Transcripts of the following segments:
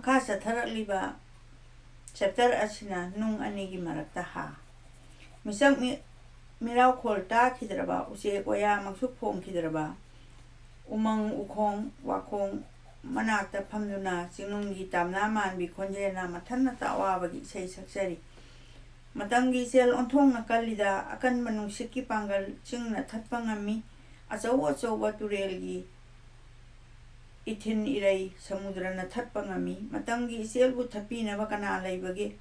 ꯃꯈꯥ ꯆꯠꯊꯔꯛꯂꯤꯕ ꯆꯦꯞꯇꯔ ꯑꯁꯤꯅ ꯅꯨꯡ ꯑꯅꯤꯒꯤ ꯃꯔꯛꯇ ꯃꯤꯁꯛ ꯃꯤꯔꯥꯎꯈꯣꯜ ꯇꯥꯈꯤꯗ꯭ꯔꯕ ꯎꯆꯦꯛ ꯋꯥꯌꯥꯃꯛꯁꯨ ꯈꯣꯡꯈꯤꯗ꯭ꯔꯕ ꯎꯃꯪ ꯎꯈꯣꯡ ꯋꯥꯈꯣꯡ ꯃꯅꯥꯛꯇ ꯐꯝꯗꯨꯅ ꯆꯤꯡꯅꯨꯡꯒꯤ ꯇꯝꯅꯥ ꯃꯥꯟꯕꯤ ꯈꯣꯟꯖꯦꯜꯅ ꯃꯊꯟꯅꯇ ꯑꯋꯥꯕꯒꯤ ꯏꯁꯩ ꯁꯛꯆꯔꯤ꯫ ꯃꯇꯝꯒꯤ ꯏꯆꯦꯜ ꯑꯣꯟꯊꯣꯛꯅ ꯀꯜꯂꯤꯗ ꯑꯀꯟꯕ ꯅꯨꯡꯁꯤꯠꯀꯤ ꯄꯥꯡꯒꯜ ꯆꯤꯡꯅ ꯊꯠꯄ ꯉꯝꯃꯤ꯫ ꯑꯆꯧ ꯑꯆꯧꯕ ꯇꯨꯔꯦꯜꯒꯤ ꯏꯊꯤꯟ ꯏꯔꯩ ꯁꯃꯨꯗ꯭ꯔꯅ ꯊꯠꯄ ꯉꯝꯃꯤ꯫ ꯃꯇꯝꯒꯤ ꯏꯆꯦꯜꯕꯨ ꯊꯠꯄꯤꯅꯕ ꯀꯅꯥ ꯂꯩꯕꯒꯦ?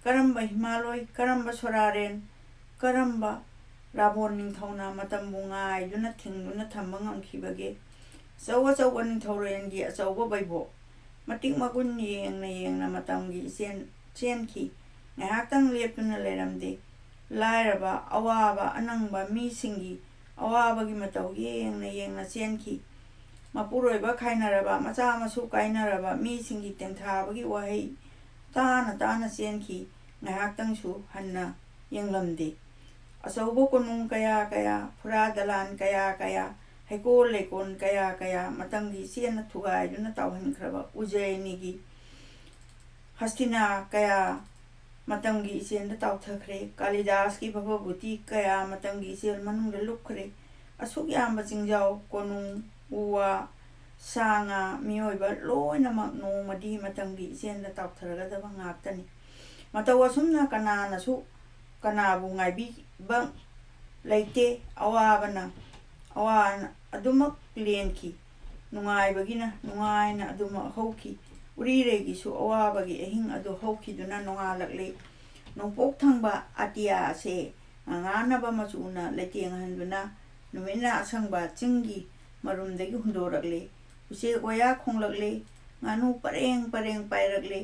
ꯀꯔꯝꯕ ꯍꯤꯃꯥꯂꯣꯏ, ꯀꯔꯝꯕ ꯁꯣꯔꯥꯔꯦꯟ, ꯀꯔꯝꯕ ꯔꯥꯕꯣꯟ ꯅꯤꯡꯊꯧꯅ ꯃꯇꯝꯕꯨ ꯉꯥꯏꯗꯨꯅ ꯊꯤꯡꯗꯨꯅ ꯊꯝꯕ ꯉꯝꯈꯤꯕꯒꯦ? ꯑꯆꯧ ꯑꯆꯧꯕ ꯅꯤꯡꯊꯧꯔꯦꯜꯒꯤ ꯑꯆꯧꯕ ꯕꯩꯕꯣ ꯃꯇꯤꯛ ꯃꯒꯨꯟ ꯌꯦꯡꯅ ꯌꯦꯡꯅ ꯃꯇꯝꯒꯤ ꯏꯆꯦꯜ ꯆꯦꯟꯈꯤ꯫ ꯉꯥꯏꯍꯥꯛꯇꯪ ꯂꯦꯞꯇꯨꯅ ꯂꯩꯔꯝꯗꯦ꯫ ꯂꯥꯏꯔꯕ ꯑꯋꯥꯕ ꯑꯅꯪꯕ ꯃꯤꯁꯤꯡꯒꯤ ꯑꯋꯥꯕꯒꯤ ꯃꯇꯧ ꯌꯦꯡꯅ ꯌꯦꯡꯅ ꯆꯦꯟꯈꯤ꯫ ꯃꯄꯨꯔꯣꯏꯕ ꯈꯥꯏꯅꯔꯕ, ꯃꯆꯥ ꯃꯁꯨ ꯀꯥꯏꯅꯔꯕ ꯃꯤꯁꯤꯡꯒꯤ ꯇꯦꯟꯊꯥꯕꯒꯤ ꯋꯥꯍꯩ ꯇꯥꯅ ꯇꯥꯅ ꯆꯦꯟꯈꯤ꯫ ꯉꯥꯏꯍꯥꯛꯇꯪꯁꯨ ꯍꯟꯅ ꯌꯦꯡꯂꯝꯗꯦ꯫ ꯑꯆꯧꯕ ꯀꯣꯅꯨꯡ ꯀꯌꯥ ꯀꯌꯥ, ꯐꯨꯔꯥ ꯗꯂꯥꯟ ꯀꯌꯥ ꯀꯌꯥ, ꯍꯩꯀꯣꯜ ꯂꯩꯀꯣꯜ ꯀꯌꯥ ꯀꯌꯥ ꯃꯇꯝꯒꯤ ꯏꯆꯦꯜꯅ ꯊꯨꯒꯥꯏꯗꯨꯅ ꯇꯥꯎꯍꯟꯈ꯭ꯔꯕ ꯎꯖ꯭ꯖꯌꯤꯅꯤꯒꯤ ꯍꯁꯇꯤꯅꯥ ꯀꯌꯥ ꯃꯇꯝꯒꯤ ꯏꯆꯦꯜꯗ ꯇꯥꯎꯊꯈ꯭ꯔꯦ꯫ ꯀꯥꯂꯤꯗꯥꯁꯀꯤ ꯚꯕꯚꯨꯇꯤ ꯀꯌꯥ ꯃꯇꯝꯒꯤ ꯏꯆꯦꯜ ꯃꯅꯨꯡꯗ ꯂꯨꯞꯈ꯭ꯔꯦ꯫ ꯑꯁꯨꯛ ꯌꯥꯝꯕ ꯆꯤꯡꯖꯥꯎ, ꯀꯣꯅꯨꯡ, ꯎ ꯋꯥ, ꯁꯥ ꯉꯥ, ꯃꯤꯑꯣꯏꯕ ꯂꯣꯏꯅꯃꯛ ꯅꯣꯡꯃꯗꯤ ꯃꯇꯝꯒꯤ ꯏꯆꯦꯜꯗ ꯇꯥꯎꯊꯔꯒꯗꯕ ꯉꯥꯛꯇꯅꯤ꯫ ꯃꯇꯧ ꯑꯁꯨꯝꯅ ꯀꯅꯥꯅꯁꯨ ꯀꯅꯥꯕꯨ ꯉꯥꯏꯕꯤꯕ ꯂꯩꯇꯦ꯫ ꯑꯋꯥꯕꯅ ꯑꯗꯨꯃꯛ ꯂꯦꯟꯈꯤ, ꯅꯨꯡꯉꯥꯏꯕꯒꯤꯅ ꯅꯨꯡꯉꯥꯏꯅ ꯑꯗꯨꯃꯛ ꯍꯧꯈꯤ꯫ ꯎꯔꯤꯔꯩꯒꯤꯁꯨ ꯑꯋꯥꯕꯒꯤ ꯑꯍꯤꯡ ꯑꯗꯨ ꯍꯧꯈꯤꯗꯨꯅ ꯅꯣꯡꯉꯥꯜꯂꯛꯂꯦ꯫ ꯅꯣꯡꯄꯣꯛ ꯊꯪꯕ ꯑꯇꯤꯌꯥꯁꯦ ꯉꯥꯉꯥꯟꯅꯕ ꯃꯆꯨꯅ ꯂꯩꯇꯦꯡꯍꯟꯗꯨꯅ ꯅꯨꯃꯤꯠꯅ ꯑꯁꯪꯕ ꯆꯤꯡꯒꯤ ꯃꯔꯨꯝꯗꯒꯤ ꯍꯨꯟꯗꯣꯔꯛꯂꯦ꯫ ꯎꯆꯦꯛ ꯋꯥꯌꯥ ꯈꯣꯡꯂꯛꯂꯦ, ꯉꯥꯅꯨ ꯄꯔꯦꯡ ꯄꯔꯦꯡ ꯄꯥꯏꯔꯛꯂꯦ꯫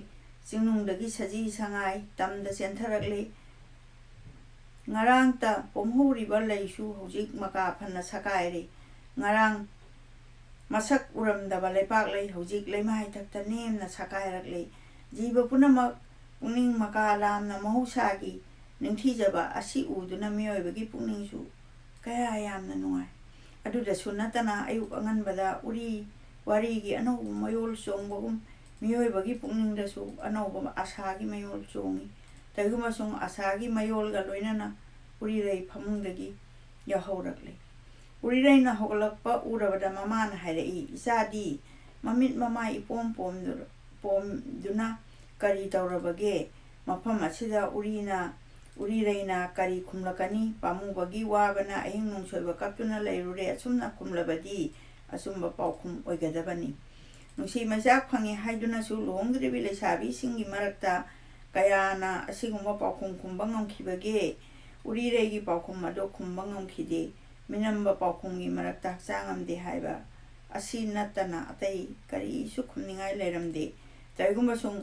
ꯆꯤꯡꯅꯨꯡꯗꯒꯤ ꯁꯖꯤ ꯁꯉꯥꯏ ꯇꯝꯗ ꯆꯦꯟꯊꯔꯛꯂꯦ꯫ ꯉꯔꯥꯡꯇ ꯄꯣꯝꯍꯧꯔꯤꯕ ꯂꯩꯁꯨ ꯍꯧꯖꯤꯛ ꯃꯀꯥ ꯐꯅ ꯁꯀꯥꯏꯔꯦ꯫ ꯉꯔꯥꯡ ꯃꯁꯛ ꯎꯔꯝꯗꯕ ꯂꯩꯄꯥꯛꯂꯩ ꯍꯧꯖꯤꯛ ꯂꯩꯃꯥꯏꯊꯛꯇ ꯅꯦꯝꯅ ꯁꯀꯥꯏꯔꯛꯂꯦ꯫ ꯖꯤꯕ ꯄꯨꯝꯅꯃꯛ ꯄꯨꯛꯅꯤꯡ ꯃꯀꯥ ꯂꯥꯝꯅ ꯃꯍꯧꯁꯥꯒꯤ ꯅꯤꯡꯊꯤꯖꯕ ꯑꯁꯤ ꯎꯗꯨꯅ ꯃꯤꯑꯣꯏꯕꯒꯤ ꯄꯨꯛꯅꯤꯡꯁꯨ ꯀꯌꯥ ꯌꯥꯝꯅ ꯅꯨꯡꯉꯥꯏ꯫ ꯑꯗꯨꯗꯁꯨ ꯅꯠꯇꯅ ꯑꯌꯨꯛ ꯑꯉꯟꯕꯗ ꯎꯔꯤ ꯋꯥꯔꯤꯒꯤ ꯑꯅꯧꯕ ꯃꯌꯣꯜ ꯆꯣꯡꯕꯒꯨꯝ ꯃꯤꯑꯣꯏꯕꯒꯤ ꯄꯨꯛꯅꯤꯡꯗꯁꯨ ꯑꯅꯧꯕ ꯑꯁꯥꯒꯤ ꯃꯌꯣꯜ ꯆꯣꯡꯏ꯫ ꯇꯧꯏꯒꯨꯝꯕꯁꯨꯡ ꯑꯁꯥꯒꯤ ꯃꯌꯣꯜꯒ ꯂꯣꯏꯅꯅ ꯎꯔꯤꯔꯩ ꯐꯃꯨꯡꯗꯒꯤ ꯌꯥꯍꯧꯔꯛꯂꯦ꯫ ꯎꯔꯤꯔꯩꯅ ꯍꯧꯒꯠꯂꯛꯄ ꯎꯔꯕꯗ ꯃꯃꯥꯅ ꯍꯥꯏꯔꯛꯏ, "ꯏꯆꯥꯗꯤ ꯃꯃꯤꯠ ꯃꯃꯥꯏ ꯏꯄꯣꯝ ꯄꯣꯝꯗꯨꯅ ꯀꯔꯤ ꯇꯧꯔꯕꯒꯦ? ꯃꯐꯝ ꯑꯁꯤꯗ ꯎꯔꯤꯔꯩꯅ ꯀꯔꯤ ꯈꯨꯝꯂꯛꯀꯅꯤ? ꯄꯥꯝꯃꯨꯕꯒꯤ ꯋꯥꯕꯅ ꯑꯍꯤꯡ ꯅꯨꯡꯁꯣꯏꯕ ꯀꯞꯇꯨꯅ ꯂꯩꯔꯨꯔꯦ꯫ ꯑꯁꯨꯝꯅ ꯈꯨꯝꯂꯕꯗꯤ ꯑꯆꯨꯝꯕ ꯄꯥꯎꯈꯨꯝ ꯑꯣꯏꯒꯗꯕꯅꯤ꯫ ꯅꯨꯡꯁꯤ ꯃꯩꯆꯥꯛ ꯐꯪꯏ ꯍꯥꯏꯗꯨꯅꯁꯨ ꯂꯨꯍꯣꯡꯗ꯭ꯔꯤꯕꯤ ꯂꯩꯁꯥꯕꯤꯁꯤꯡꯒꯤ ꯃꯔꯛꯇ ꯀꯌꯥꯅ ꯑꯁꯤꯒꯨꯝꯕ ꯄꯥꯎꯈꯨꯝ ꯈꯨꯝꯕ ꯉꯝꯈꯤꯕꯒꯦ? ꯎꯔꯤꯔꯩꯒꯤ ꯄꯥꯎꯈꯨꯝ ꯑꯗꯨ ꯈꯨꯝꯕ ꯉꯝꯈꯤꯗꯦ꯫ ꯃꯤꯅꯝꯕ ꯄꯥꯎꯈꯨꯝꯒꯤ ꯃꯔꯛꯇ ꯍꯛꯆꯥꯡ ꯉꯝꯗꯦ ꯍꯥꯏꯕ ꯑꯁꯤ ꯅꯠꯇꯅ ꯑꯇꯩ ꯀꯔꯤꯁꯨ ꯈꯨꯝꯅꯤꯡꯉꯥꯏ ꯂꯩꯔꯝꯗꯦ꯫ ꯇꯧꯏꯒꯨꯝꯕꯁꯨꯡ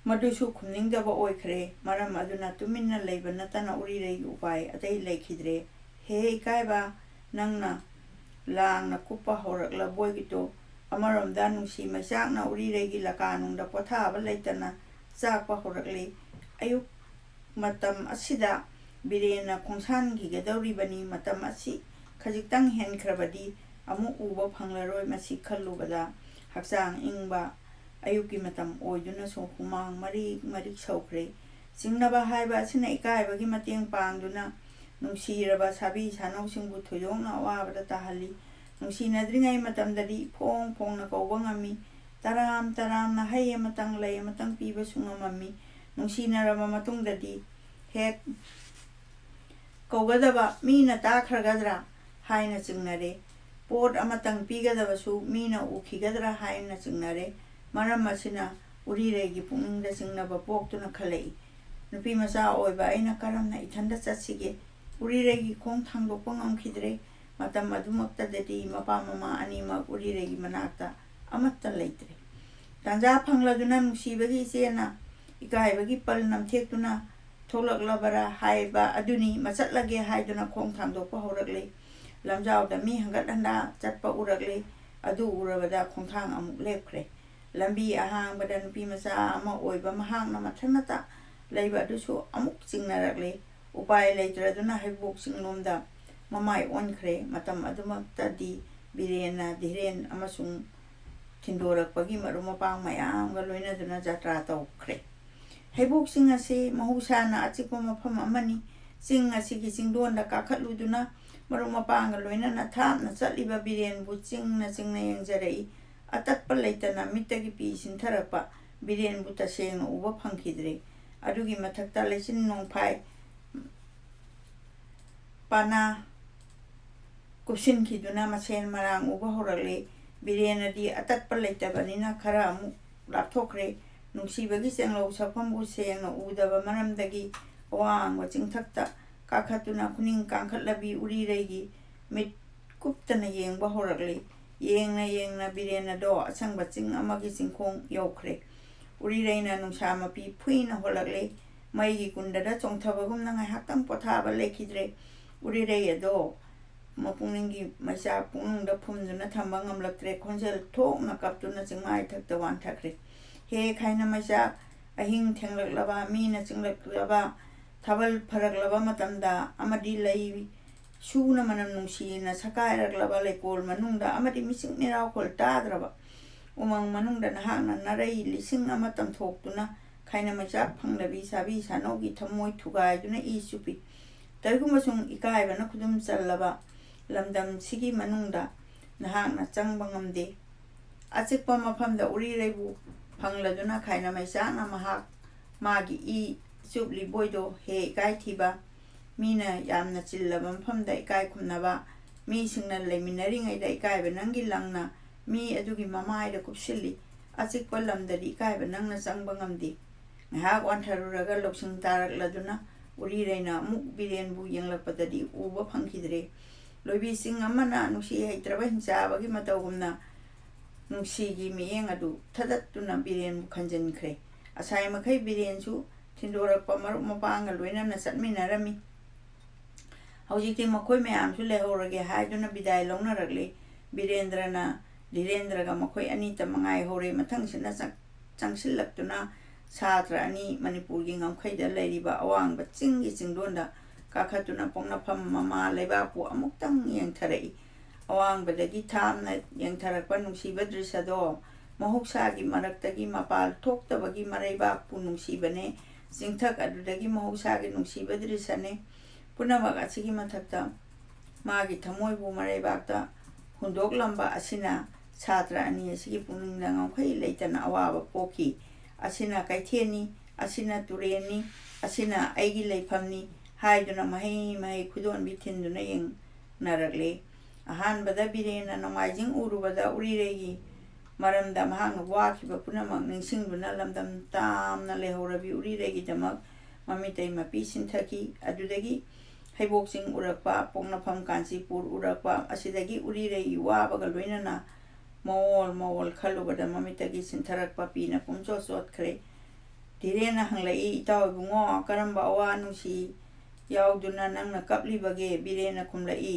ꯃꯗꯨꯁꯨ ꯈꯨꯝꯅꯤꯡꯗꯕ ꯑꯣꯏꯈ꯭ꯔꯦ꯫ ꯃꯔꯝ ꯑꯗꯨꯅ ꯇꯨꯃꯤꯟꯅ ꯂꯩꯕ ꯅꯠꯇꯅ ꯎꯔꯤꯔꯩꯒꯤ ꯎꯄꯥꯏ ꯑꯇꯩ ꯂꯩꯈꯤꯗ꯭ꯔꯦ꯫ ꯍꯦ ꯏꯀꯥꯏꯕ, ꯅꯪꯅ ꯂꯥꯡꯅ ꯀꯨꯞꯄ ꯍꯧꯔꯛꯂꯕꯣꯏꯗꯣ꯫ ꯑꯃꯔꯣꯝꯗ ꯅꯨꯡꯁꯤ ꯃꯩꯆꯥꯛꯅ ꯎꯔꯤꯔꯩꯒꯤ ꯂꯀꯥꯅꯨꯡꯗ ꯄꯣꯊꯥꯕ ꯂꯩꯇꯅ ꯆꯥꯛꯄ ꯍꯧꯔꯛꯂꯦ꯫ ꯑꯌꯨꯛ ꯃꯇꯝ ꯑꯁꯤꯗ ꯕꯤꯔꯦꯟꯅ ꯈꯣꯡꯁꯥꯟꯈꯤꯒꯗꯧꯔꯤꯕꯅꯤ꯫ ꯃꯇꯝ ꯑꯁꯤ ꯈꯖꯤꯛꯇꯪ ꯍꯦꯟꯈ꯭ꯔꯕꯗꯤ ꯑꯃꯨꯛ ꯎꯕ ꯐꯪꯂꯔꯣꯏ꯫ ꯃꯁꯤ ꯈꯜꯂꯨꯕꯗ ꯍꯛꯆꯥꯡ ꯏꯪꯕ ꯑꯌꯨꯛꯀꯤ ꯃꯇꯝ ꯑꯣꯏꯗꯨꯅꯁꯨ ꯍꯨꯃꯥꯡ ꯃꯔꯤꯛ ꯃꯔꯤꯛ ꯁꯧꯈ꯭ꯔꯦ꯫ ꯆꯤꯡꯅꯕ ꯍꯥꯏꯕ ꯑꯁꯤꯅ ꯏꯀꯥꯏꯕꯒꯤ ꯃꯇꯦꯡ ꯄꯥꯡꯗꯨꯅ ꯅꯨꯡꯁꯤꯔꯕ ꯁꯥꯕꯤ ꯁꯥꯅꯧꯁꯤꯡꯕꯨ ꯊꯣꯏꯗꯣꯛꯅ ꯑꯋꯥꯕꯗ ꯇꯥꯍꯜꯂꯤ꯫ ꯅꯨꯡꯁꯤꯅꯗ꯭ꯔꯤꯉꯩ ꯃꯇꯝꯗꯗꯤ ꯐꯣꯡ ꯐꯣꯡꯅ ꯀꯧꯕ ꯉꯝꯃꯤ꯫ ꯇꯔꯥꯝ ꯇꯔꯥꯝꯅ ꯍꯩ ꯑꯃꯇꯪ ꯂꯩ ꯑꯃꯇꯪ ꯄꯤꯕꯁꯨ ꯉꯝꯃꯝꯃꯤ꯫ ꯅꯨꯡꯁꯤꯅꯔꯕ ꯃꯇꯨꯡꯗꯗꯤ ꯍꯦꯛ ꯀꯧꯒꯗꯕ ꯃꯤꯅ ꯇꯥꯈ꯭ꯔꯒꯗ꯭ꯔꯥ ꯍꯥꯏꯅ ꯆꯤꯡꯅꯔꯦ꯫ ꯄꯣꯠ ꯑꯃꯇꯪ ꯄꯤꯒꯗꯕꯁꯨ ꯃꯤꯅ ꯎꯈꯤꯒꯗ꯭ꯔꯥ ꯍꯥꯏꯅ ꯆꯤꯡꯅꯔꯦ꯫ ꯃꯔꯝ ꯑꯁꯤꯅ ꯎꯔꯤꯔꯩꯒꯤ ꯄꯨꯛꯅꯤꯡꯗ ꯆꯤꯡꯅꯕ ꯄꯣꯛꯇꯨꯅ ꯈꯜꯂꯛꯏ, ꯅꯨꯄꯤꯃꯆꯥ ꯑꯣꯏꯕ ꯑꯩꯅ ꯀꯔꯝꯅ ꯏꯊꯟꯇ ꯆꯠꯁꯤꯒꯦ? ꯎꯔꯤꯔꯩꯒꯤ ꯈꯣꯡ ꯊꯥꯡꯗꯣꯛꯄ ꯉꯝꯈꯤꯗ꯭ꯔꯦ꯫ ꯃꯇꯝ ꯑꯗꯨꯃꯛꯇꯗꯗꯤ ꯃꯄꯥ ꯃꯃꯥ ꯑꯅꯤꯃꯛ ꯎꯔꯤꯔꯩꯒꯤ ꯃꯅꯥꯛꯇ ꯑꯃꯠꯇ ꯂꯩꯇ꯭ꯔꯦ꯫ ꯇꯥꯟꯖꯥ ꯐꯪꯂꯗꯨꯅ ꯅꯨꯡꯁꯤꯕꯒꯤ ꯏꯆꯦꯅ ꯏꯀꯥꯏꯕꯒꯤ ꯄꯜ ꯅꯝꯊꯦꯛꯇꯨꯅ ꯊꯣꯛꯂꯛꯂꯕꯔꯥ ꯍꯥꯏꯕ ꯑꯗꯨꯅꯤ꯫ ꯃꯆꯠꯂꯒꯦ ꯍꯥꯏꯗꯨꯅ ꯈꯣꯡ ꯊꯥꯡꯗꯣꯛꯄ ꯍꯧꯔꯛꯂꯦ꯫ ꯂꯝꯖꯥꯎꯗ ꯃꯤ ꯍꯪꯒꯠ ꯍꯟꯗꯥ ꯆꯠꯄ ꯎꯔꯛꯂꯦ꯫ ꯑꯗꯨ ꯎꯔꯕꯗ ꯈꯣꯡꯊꯥꯡ ꯑꯃꯨꯛ ꯂꯦꯞꯈ꯭ꯔꯦ꯫ ꯂꯝꯕꯤ ꯑꯍꯥꯡꯕꯗ ꯅꯨꯄꯤꯃꯆꯥ ꯑꯃ ꯑꯣꯏꯕ ꯃꯍꯥꯛꯅ ꯃꯊꯟꯇ ꯂꯩꯕ ꯑꯗꯨꯁꯨ ꯑꯃꯨꯛ ꯆꯤꯡꯅꯔꯛꯂꯦ꯫ ꯎꯄꯥꯏ ꯂꯩꯇ꯭ꯔꯗꯨꯅ ꯍꯩꯕꯣꯛ ꯆꯤꯡꯂꯣꯝꯗ ꯃꯃꯥꯏ ꯑꯣꯟꯈ꯭ꯔꯦ꯫ ꯃꯇꯝ ꯑꯗꯨꯃꯛꯇꯗꯤ ꯕꯤꯔꯦꯟꯅ ꯙꯤꯔꯦꯟ ꯑꯃꯁꯨꯡ ꯊꯤꯟꯗꯣꯔꯛꯄꯒꯤ ꯃꯔꯨꯞ ꯃꯄꯥꯡ ꯃꯌꯥꯝꯒ ꯂꯣꯏꯅꯗꯨꯅ ꯖꯇ꯭ꯔꯥ ꯇꯧꯈ꯭ꯔꯦ꯫ ꯍꯩꯕꯣꯛ ꯆꯤꯡ ꯑꯁꯤ ꯃꯍꯧꯁꯥꯅ ꯑꯆꯤꯛꯄ ꯃꯐꯝ ꯑꯃꯅꯤ꯫ ꯆꯤꯡ ꯑꯁꯤꯒꯤ ꯆꯤꯡꯗꯣꯟꯗ ꯀꯥꯈꯠꯂꯨꯗꯨꯅ ꯃꯔꯨꯞ ꯃꯄꯥꯡꯒ ꯂꯣꯏꯅꯅ ꯊꯥꯞꯅ ꯆꯠꯂꯤꯕ ꯕꯤꯔꯦꯟꯕꯨ ꯆꯤꯡꯅ ꯌꯦꯡꯖꯔꯛꯏ꯫ ꯑꯇꯠꯄ ꯂꯩꯇꯅ ꯃꯤꯠꯇꯒꯤ ꯄꯤ ꯁꯤꯟꯊꯔꯛꯄ ꯕꯤꯔꯦꯟꯕꯨ ꯇꯁꯦꯡꯅ ꯎꯕ ꯐꯪꯈꯤꯗ꯭ꯔꯦ꯫ ꯑꯗꯨꯒꯤ ꯃꯊꯛꯇ ꯂꯩꯆꯤꯟ ꯅꯣꯡꯐꯥꯏ ꯄꯥꯅꯥ ꯀꯨꯞꯁꯤꯟꯈꯤꯗꯨꯅ ꯃꯁꯦꯟ ꯃꯔꯥꯡ ꯎꯕ ꯍꯧꯔꯛꯂꯦ꯫ ꯕꯤꯔꯦꯟꯅꯗꯤ ꯑꯇꯠꯄ ꯂꯩꯇꯕꯅꯤꯅ ꯈꯔ ꯑꯃꯨꯛ ꯂꯥꯞꯊꯣꯛꯈ꯭ꯔꯦ꯫ ꯅꯨꯡꯁꯤꯕꯒꯤ ꯆꯦꯡꯂꯧ ꯁꯛꯐꯝꯕꯨ ꯁꯦꯡꯅ ꯎꯗꯕ ꯃꯔꯝꯗꯒꯤ ꯑꯋꯥꯡꯕ ꯆꯤꯡꯊꯛꯇ ꯀꯥꯈꯠꯇꯨꯅ ꯈꯨꯅꯤꯡ ꯀꯥꯡꯈꯠꯂꯕꯤ ꯎꯔꯤꯔꯩꯒꯤ ꯃꯤꯠ ꯀꯨꯞꯇꯅ ꯌꯦꯡꯕ ꯍꯧꯔꯛꯂꯦ꯫ ꯌꯦꯡꯅ ꯌꯦꯡꯅ ꯕꯤꯔꯦꯟ ꯑꯗꯣ ꯑꯁꯪꯕ ꯆꯤꯡ ꯑꯃꯒꯤ ꯆꯤꯡꯈꯣꯡ ꯌꯧꯈ꯭ꯔꯦ꯫ ꯎꯔꯤꯔꯩꯅ ꯅꯨꯡꯁꯥ ꯃꯄꯤ ꯐꯨꯏꯅ ꯍꯣꯜꯂꯛꯂꯦ꯫ ꯃꯩꯒꯤ ꯀꯨꯟꯗꯗ ꯆꯣꯡꯊꯕꯒꯨꯝꯅ ꯉꯥꯏꯍꯥꯛꯇꯪ ꯄꯣꯊꯥꯕ ꯂꯩꯈꯤꯗ꯭ꯔꯦ꯫ ꯎꯔꯤꯔꯩ ꯑꯗꯣ ꯃꯄꯨꯛꯅꯤꯡꯒꯤ ꯃꯩꯆꯥꯛ ꯄꯨꯛꯅꯨꯡꯗ ꯐꯨꯝꯗꯨꯅ ꯊꯝꯕ ꯉꯝꯂꯛꯇ꯭ꯔꯦ꯫ ꯈꯣꯟꯖꯦꯜ ꯊꯣꯛꯅ ꯀꯞꯇꯨꯅ ꯆꯤꯡꯃꯥꯏꯊꯛꯇ ꯋꯥꯟꯊꯈ꯭ꯔꯦ꯫ ꯍꯦꯛ ꯍꯥꯏꯅ ꯃꯩꯆꯥꯛ ꯑꯍꯤꯡ ꯊꯦꯡꯂꯛꯂꯕ ꯃꯤꯅ ꯆꯤꯡꯂꯛꯂꯕ ꯊꯥꯕꯜ ꯐꯔꯛꯂꯕ ꯃꯇꯝꯗ ꯑꯃꯗꯤ ꯂꯩ ꯁꯨꯅ ꯃꯅꯝ ꯅꯨꯡꯁꯤꯅ ꯁꯀꯥꯏꯔꯛꯂꯕ ꯂꯩꯀꯣꯜ ꯃꯅꯨꯡꯗ ꯑꯃꯗꯤ ꯃꯤꯆꯤꯛ ꯃꯤꯔꯥꯎꯈꯣꯜ ꯇꯥꯗ꯭ꯔꯕ ꯎꯃꯪ ꯃꯅꯨꯡꯗ ꯅꯍꯥꯛꯅ ꯅꯔꯩ ꯂꯤꯁꯤꯡ ꯑꯃ ꯇꯝꯊꯣꯛꯇꯨꯅ ꯈꯥꯏꯅ ꯃꯩꯆꯥꯛ ꯐꯪꯂꯕꯤ ꯁꯥꯕꯤ ꯁꯥꯅꯧꯒꯤ ꯊꯃꯣꯏ ꯊꯨꯒꯥꯏꯗꯨꯅ ꯏ ꯆꯨꯞꯄꯤ꯫ ꯀꯔꯤꯒꯨꯝꯕꯁꯨꯡ ꯏꯀꯥꯏꯕꯅ ꯈꯨꯗꯨꯝ ꯆꯜꯂꯕ ꯂꯝꯗꯝꯁꯤꯒꯤ ꯃꯅꯨꯡꯗ ꯅꯍꯥꯛꯅ ꯆꯪꯕ ꯉꯝꯗꯦ꯫ ꯑꯆꯤꯛꯄ ꯃꯐꯝꯗ ꯎꯔꯤꯔꯩꯕꯨ ꯐꯪꯂꯗꯨꯅ ꯈꯥꯏꯅ ꯃꯩꯆꯥꯛꯅ ꯃꯥꯒꯤ ꯏ ꯆꯨꯞꯂꯤꯕꯣꯏꯗꯣ ꯍꯦꯛ ꯏꯀꯥꯏꯊꯤꯕ, ꯃꯤꯅ ꯌꯥꯝꯅ ꯆꯤꯜꯂꯕ ꯃꯐꯝꯗ ꯏꯀꯥꯏ ꯈꯨꯝꯅꯕ, ꯃꯤꯁꯤꯡꯅ ꯂꯩꯃꯤꯟꯅꯔꯤꯉꯩꯗ ꯏꯀꯥꯏꯕ ꯅꯪꯒꯤ ꯂꯪꯅ ꯃꯤ ꯑꯗꯨꯒꯤ ꯃꯃꯥꯏꯗ ꯀꯨꯞꯁꯤꯜꯂꯤ꯫ ꯑꯆꯤꯛꯄ ꯂꯝꯗꯗꯤ ꯏꯀꯥꯏꯕ ꯅꯪꯅ ꯆꯪꯕ ꯉꯝꯗꯦ꯫ ꯉꯥꯏꯍꯥꯛ ꯋꯥꯟꯊꯔꯨꯔꯒ ꯂꯧꯁꯤꯡ ꯇꯥꯔꯛꯂꯗꯨꯅ ꯎꯔꯤꯔꯩꯅ ꯑꯃꯨꯛ ꯕꯤꯔꯦꯟꯕꯨ ꯌꯦꯡꯂꯛꯄꯗꯗꯤ ꯎꯕ ꯐꯪꯈꯤꯗ꯭ꯔꯦ꯫ ꯂꯣꯏꯕꯤ ꯆꯤꯡ ꯑꯃꯅ ꯅꯨꯡꯁꯤ ꯍꯩꯇ꯭ꯔꯕ ꯍꯤꯡꯆꯥꯕꯒꯤ ꯃꯇꯧꯒꯨꯝꯅ ꯅꯨꯡꯁꯤꯒꯤ ꯃꯤꯠꯌꯦꯡ ꯑꯗꯨ ꯊꯗꯠꯇꯨꯅ ꯕꯤꯔꯦꯟꯕꯨ ꯈꯟꯖꯤꯟꯈ꯭ꯔꯦ꯫ ꯑꯁꯥꯏ ꯃꯈꯩ ꯕꯤꯔꯦꯟꯁꯨ ꯊꯤꯟꯗꯣꯔꯛꯄ ꯃꯔꯨꯞ ꯃꯄꯥꯡꯒ ꯂꯣꯏꯅꯅ ꯆꯠꯃꯤꯟꯅꯔꯝꯃꯤ꯫ ꯍꯧꯖꯤꯛꯇꯤ ꯃꯈꯣꯏ ꯃꯌꯥꯝꯁꯨ ꯂꯩꯍꯧꯔꯒꯦ ꯍꯥꯏꯗꯨꯅ ꯕꯤꯗꯥꯏ ꯂꯧꯅꯔꯛꯂꯦ꯫ ꯕꯤꯔꯦꯟꯗ꯭ꯔꯅ ꯙꯤꯔꯦꯟꯗ꯭ꯔꯒ ꯃꯈꯣꯏ ꯑꯅꯤꯇ ꯃꯉꯥꯏꯍꯧꯔꯦ꯫ ꯃꯊꯪꯁꯤꯅ ꯆꯪꯁꯤꯜꯂꯛꯇꯨꯅ ꯁꯥꯇ꯭ꯔ ꯑꯅꯤ ꯃꯅꯤꯄꯨꯔꯒꯤ ꯉꯝꯈꯩꯗ ꯂꯩꯔꯤꯕ ꯑꯋꯥꯡꯕ ꯆꯤꯡꯒꯤ ꯆꯤꯡꯗꯣꯟꯗ ꯀꯥꯈꯠꯇꯨꯅ ꯄꯣꯛꯅꯐꯝ ꯃꯃꯥ ꯂꯩꯕꯥꯛꯄꯨ ꯑꯃꯨꯛꯇꯪ ꯌꯦꯡꯊꯔꯛꯏ꯫ ꯑꯋꯥꯡꯕꯗꯒꯤ ꯊꯥꯞꯅ ꯌꯦꯡꯊꯔꯛꯄ ꯅꯨꯡꯁꯤꯕ ꯗ꯭ꯔꯤꯁ꯭ꯌꯗꯣ ꯃꯍꯧꯁꯥꯒꯤ ꯃꯔꯛꯇꯒꯤ ꯃꯄꯥꯜ ꯊꯣꯛꯇꯕꯒꯤ ꯃꯔꯩꯕꯥꯛꯄꯨ ꯅꯨꯡꯁꯤꯕꯅꯦ꯫ ꯆꯤꯡꯊꯛ ꯑꯗꯨꯗꯒꯤ ꯃꯍꯧꯁꯥꯒꯤ ꯅꯨꯡꯁꯤꯕ ꯗ꯭ꯔꯤꯁ꯭ꯌꯅꯦ꯫ ꯄꯨꯝꯅꯃꯛ ꯑꯁꯤꯒꯤ ꯃꯊꯛꯇ ꯃꯥꯒꯤ ꯊꯃꯣꯏꯕꯨ ꯃꯔꯩꯕꯥꯛꯇ ꯍꯨꯟꯗꯣꯛꯂꯝꯕ ꯑꯁꯤꯅ ꯁꯥꯇ꯭ꯔ ꯑꯅꯤ ꯑꯁꯤꯒꯤ ꯄꯨꯛꯅꯤꯡꯗ ꯉꯝꯈꯩ ꯂꯩꯇꯅ ꯑꯋꯥꯕ ꯄꯣꯛꯈꯤ꯫ ꯑꯁꯤꯅ ꯀꯩꯊꯦꯜꯅꯤ, ꯑꯁꯤꯅ ꯇꯨꯔꯦꯟꯅꯤ, ꯑꯁꯤꯅ ꯑꯩꯒꯤ ꯂꯩꯐꯝꯅꯤ ꯍꯥꯏꯗꯨꯅ ꯃꯍꯩ ꯈꯨꯗꯣꯟꯕꯤ ꯊꯤꯟꯗꯨꯅ ꯌꯦꯡꯅꯔꯛꯂꯦ꯫ ꯑꯍꯥꯟꯕꯗ ꯕꯤꯔꯦꯟꯅ ꯅꯣꯡꯃꯥꯏꯖꯤꯡ ꯎꯔꯨꯕꯗ ꯎꯔꯤꯔꯩꯒꯤ ꯃꯔꯝꯗ ꯃꯍꯥꯛꯅ ꯋꯥꯈꯤꯕ ꯄꯨꯝꯅꯃꯛ ꯅꯤꯡꯁꯤꯡꯗꯨꯅ ꯂꯝꯗꯝ ꯇꯥꯝꯅ ꯂꯩꯍꯧꯔꯕꯤ ꯎꯔꯤꯔꯩꯒꯤꯗꯃꯛ ꯃꯃꯤꯇꯩ ꯃꯄꯤ ꯁꯤꯟꯊꯈꯤ꯫ ꯑꯗꯨꯗꯒꯤ ꯍꯩꯕꯣꯛ ꯆꯤꯡ ꯎꯔꯛꯄ, ꯄꯣꯛꯅꯐꯝ ꯀꯥꯟꯆꯤꯄꯨꯔ ꯎꯔꯛꯄ, ꯑꯁꯤꯗꯒꯤ ꯎꯔꯤꯔꯩꯒꯤ ꯋꯥꯕꯒ ꯂꯣꯏꯅꯅ ꯃꯑꯣꯜ ꯃꯑꯣꯜ ꯈꯜꯂꯨꯕꯗ ꯃꯃꯤꯠꯇꯒꯤ ꯁꯤꯟꯊꯔꯛꯄ ꯄꯤꯅ ꯄꯨꯝꯆꯣꯠ ꯆꯣꯠꯈ꯭ꯔꯦ꯫ ꯙꯤꯔꯦꯟꯅ ꯍꯪꯂꯛꯏ, ꯏꯇꯥꯎ ꯏꯕꯨꯡꯉꯣ, ꯀꯔꯝꯕ ꯑꯋꯥ ꯅꯨꯡꯁꯤ ꯌꯥꯎꯗꯨꯅ ꯅꯪꯅ ꯀꯞꯂꯤꯕꯒꯦ? ꯕꯤꯔꯦꯟꯅ ꯈꯨꯝꯂꯛꯏ,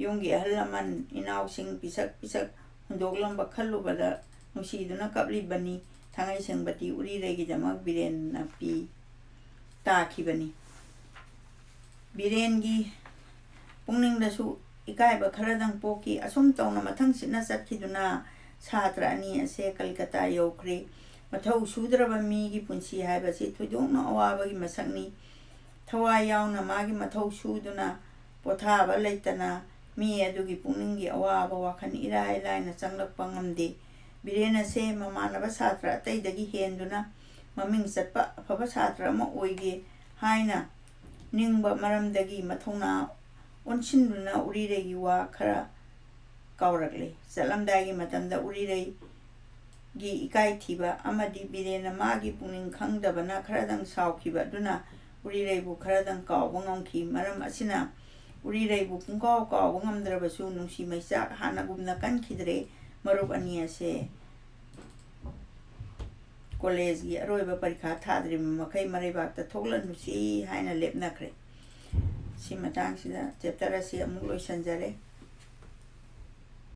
ꯌꯨꯝꯒꯤ ꯑꯍꯜ ꯂꯃꯟ ꯏꯅꯥꯎꯁꯤꯡ ꯄꯤꯁꯛ ꯄꯤꯁꯛ ꯍꯨꯟꯗꯣꯛꯂꯝꯕ ꯈꯜꯂꯨꯕꯗ ꯅꯨꯡꯁꯤꯗꯨꯅ ꯀꯞꯂꯤꯕꯅꯤ꯫ ꯊꯥꯡꯉꯩꯁꯦꯡꯕꯗꯤ ꯎꯔꯤꯔꯩꯒꯤꯗꯃꯛ ꯕꯤꯔꯦꯟꯅ ꯄꯤ ꯇꯥꯈꯤꯕꯅꯤ꯫ ꯕꯤꯔꯦꯟꯒꯤ ꯄꯨꯛꯅꯤꯡꯗꯁꯨ ꯏꯀꯥꯏꯕ ꯈꯔꯗꯪ ꯄꯣꯛꯈꯤ꯫ ꯑꯁꯨꯝ ꯇꯧꯅ ꯃꯊꯪꯁꯤꯠꯅ ꯆꯠꯈꯤꯗꯨꯅ ꯁꯥꯇ꯭ꯔ ꯑꯅꯤ ꯑꯁꯦ ꯀꯜꯀꯇꯥ ꯌꯧꯈ꯭ꯔꯦ꯫ ꯃꯊꯧ ꯁꯨꯗ꯭ꯔꯕ ꯃꯤꯒꯤ ꯄꯨꯟꯁꯤ ꯍꯥꯏꯕꯁꯤ ꯊꯣꯏꯗꯣꯛꯅ ꯑꯋꯥꯕꯒꯤ ꯃꯁꯛꯅꯤ꯫ ꯊꯋꯥꯏ ꯌꯥꯎꯅ ꯃꯥꯒꯤ ꯃꯊꯧ ꯁꯨꯗꯨꯅ ꯄꯣꯊꯥꯕ ꯂꯩꯇꯅ ꯃꯤ ꯑꯗꯨꯒꯤ ꯄꯨꯛꯅꯤꯡꯒꯤ ꯑꯋꯥꯕ ꯋꯥꯈꯜ ꯏꯔꯥꯏ ꯂꯥꯏꯅ ꯆꯪꯂꯛꯄ ꯉꯝꯗꯦ꯫ ꯕꯤꯔꯦꯟ ꯑꯁꯦ ꯃꯃꯥꯟꯅꯕ ꯁꯥꯇ꯭ꯔ ꯑꯇꯩꯗꯒꯤ ꯍꯦꯟꯗꯨꯅ ꯃꯃꯤꯡ ꯆꯠꯄ ꯑꯐꯕ ꯁꯥꯇ꯭ꯔ ꯑꯃ ꯑꯣꯏꯒꯦ ꯍꯥꯏꯅ ꯅꯤꯡꯕ ꯃꯔꯝꯗꯒꯤ ꯃꯊꯧꯅꯥ ꯑꯣꯟꯁꯤꯟꯗꯨꯅ ꯎꯔꯤꯔꯩꯒꯤ ꯋꯥ ꯈꯔ ꯀꯥꯎꯔꯛꯂꯦ꯫ ꯆꯠꯂꯝꯗꯥꯏꯒꯤ ꯃꯇꯝꯗ ꯎꯔꯤꯔꯩꯒꯤ ꯏꯀꯥꯏꯊꯤꯕ ꯑꯃꯗꯤ ꯕꯤꯔꯦꯟꯅ ꯃꯥꯒꯤ ꯄꯨꯛꯅꯤꯡ ꯈꯪꯗꯕꯅ ꯈꯔꯗꯪ ꯁꯥꯎꯈꯤꯕ ꯑꯗꯨꯅ ꯎꯔꯤꯔꯩꯕꯨ ꯈꯔꯗꯪ ꯀꯥꯎꯕ ꯉꯝꯈꯤ꯫ ꯃꯔꯝ ꯑꯁꯤꯅ ꯎꯔꯤꯔꯩꯕꯨ ꯄꯨꯡꯀꯥꯎ ꯀꯥꯎꯕ ꯉꯝꯗ꯭ꯔꯕꯁꯨ ꯅꯨꯡꯁꯤ ꯃꯩꯆꯥꯛ ꯍꯥꯟꯅꯒꯨꯝꯅ ꯀꯟꯈꯤꯗ꯭ꯔꯦ꯫ ꯃꯔꯨꯞ ꯑꯅꯤ ꯑꯁꯦ ꯀꯣꯂꯦꯖꯒꯤ ꯑꯔꯣꯏꯕ ꯄꯔꯤꯈꯥ ꯊꯥꯗ꯭ꯔꯤꯕ ꯃꯈꯩ ꯃꯔꯩꯕꯥꯛꯇ ꯊꯣꯛꯂꯅꯨꯁꯤ ꯍꯥꯏꯅ ꯂꯦꯞꯅꯈ꯭ꯔꯦ꯫ ꯁꯤ ꯃꯇꯥꯡꯁꯤꯗ ꯆꯦꯞꯇꯔ ꯑꯁꯤ ꯑꯃꯨꯛ ꯂꯣꯏꯁꯤꯟꯖꯔꯦ꯫